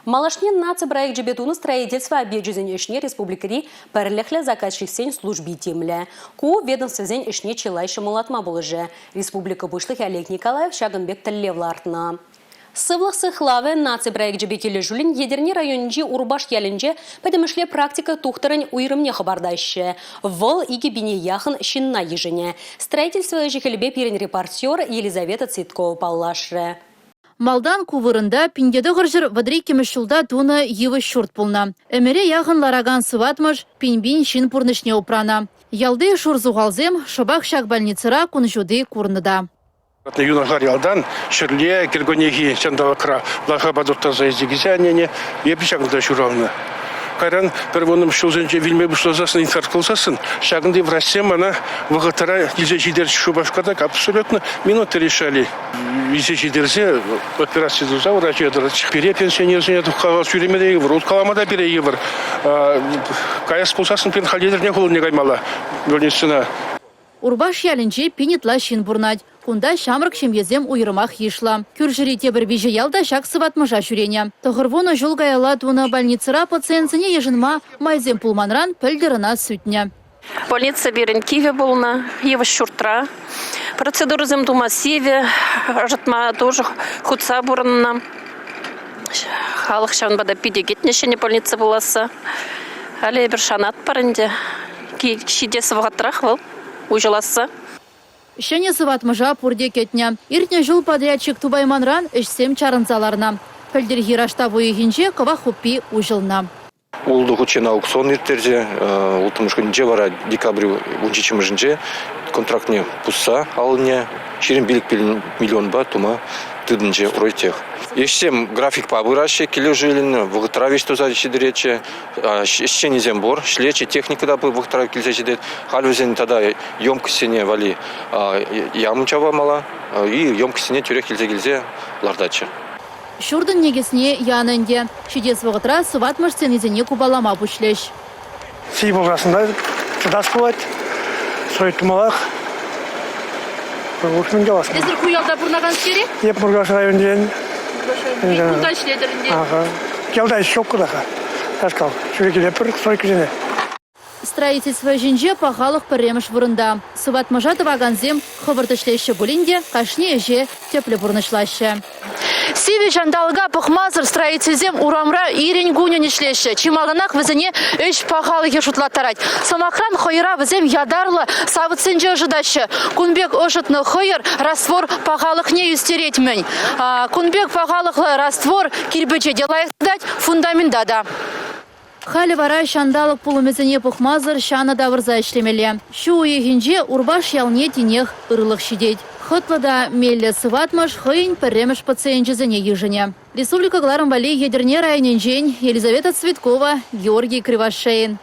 Малашнен наци проект жебетуны строительства объединения ишне республикари перлехле заказчик сень служби темле. Ку ведомство зень ишне челайши мулатма булыже. Республика бушлых Олег Николаев Шагынбек Таллевлартна. Сывлық сықлавы наци проект жебекелі жүлін едерне районынжи урбаш ялінже пәдімішле практика тухтарын уйрымне хабардайшы. Вол иге бине яхын шинна ежіне. Строительство жекелебе перен репортер Елизавета Цветкова паллашы. Малдан кувырында пиндеді ғыржыр вадри кемешулда туны евы шурт пулна. Эмере яғын лараган сыватмыш, пинбин шин пурнышне упрана. Ялды шурзуғалзем шабақ шак больницыра кунжуды курныда. Юнагар ялдан, шырле, киргонеги, чандалакра, лаха бадурта заездегизянене, епишагында шуравны. Кайран первоным шулзенже вильме бушлазасын инфаркт кылсасын, шагынды в России мана вагатара изечидер шубашкада абсолютно минуты решали. Изечидерзе операция дуза врачи дырыч. Пере пенсионерзене тухкага сүремеде евр, уткаламада бире евр. Каяс кылсасын пен халдерне колуне каймала больницына. Урбаш ялінже пинетла шин бурнать. Кунда шамрак шемьезем уйрымах ешла. Күржіри тебір бежі ялда шак сыватмыжа жүрене. Тұғырвоны жол гаяла туны больницыра пациентсіне ежінма майзем пулманран пілдіріна сүтіне. Больница берін Киеве болна, евы шуртра. Процедуры земду массиве, жатма тоже худса бурынна. Халық шанбада пиде кетнешене больница боласы. Әлі бір шанат парынде. Шидесі вғаттырақ был, ұйжыласы. Шене сыватмыжа пурде кетня. Иртне жыл подрядчик тубайманран ішсем чарынзаларна. Пілдіргі раштаву егінже кова хуппи ұжылна. Улды құчен аукцион ертерде, ұлтымышқынже бара декабрь 13-жінже контрактне пұсса алыне, шерін билік миллион ба тума тыдынже урайтех. Ешсем график пабыраще, келі жилін, вғытыра вешті задешедірече, шенезем бор, шлече техника бы вғытыра келзешедет, халвезен тада емкісіне вали ямычава мала, и емкісіне түрек келзе лардачы. Шурдын негесіне янынде, шидес вғытыра сыватмыш сенезіне кубалама бүшлеш. Сей болғасында чудас болады, сойтымалақ. Эзір құялда бұрнаған сері? Еп Бургаш районден. Куда шледерінде? Келдай шок кудаха. Таскал. Шүрекеде бір сойкі жіне. Строительство жинже пахалық піреміш вұрында. Сыватмыжа тываганзем хывыртышлеші бұлінде қашне еже теплі бұрнышлашы. Севе жандалға пықмазыр строительзем урамра ирень гуня нешлеші. Чималанақ візіне үш пахалық ешутлаттарать. Самакран хойыра візем ядарлы савыценже ожыдашы. Кунбек ожытны хойыр раствор пахалық не юстереть мэнь. Кунбек пахалықлы раствор кирбече делайық дать фундаментада. Халі вара шандалық пулымезіне пұқмазыр шаны давырза ішлемелі. Шу егінже урбаш ялне тенех ырлық шидеть. Хытлыда мелі сыватмыш хыйн піреміш пациентжізіне ежіне. Республика Гларымбали едерне районен жень Елизавета Цветкова, Георгий Кривошеин.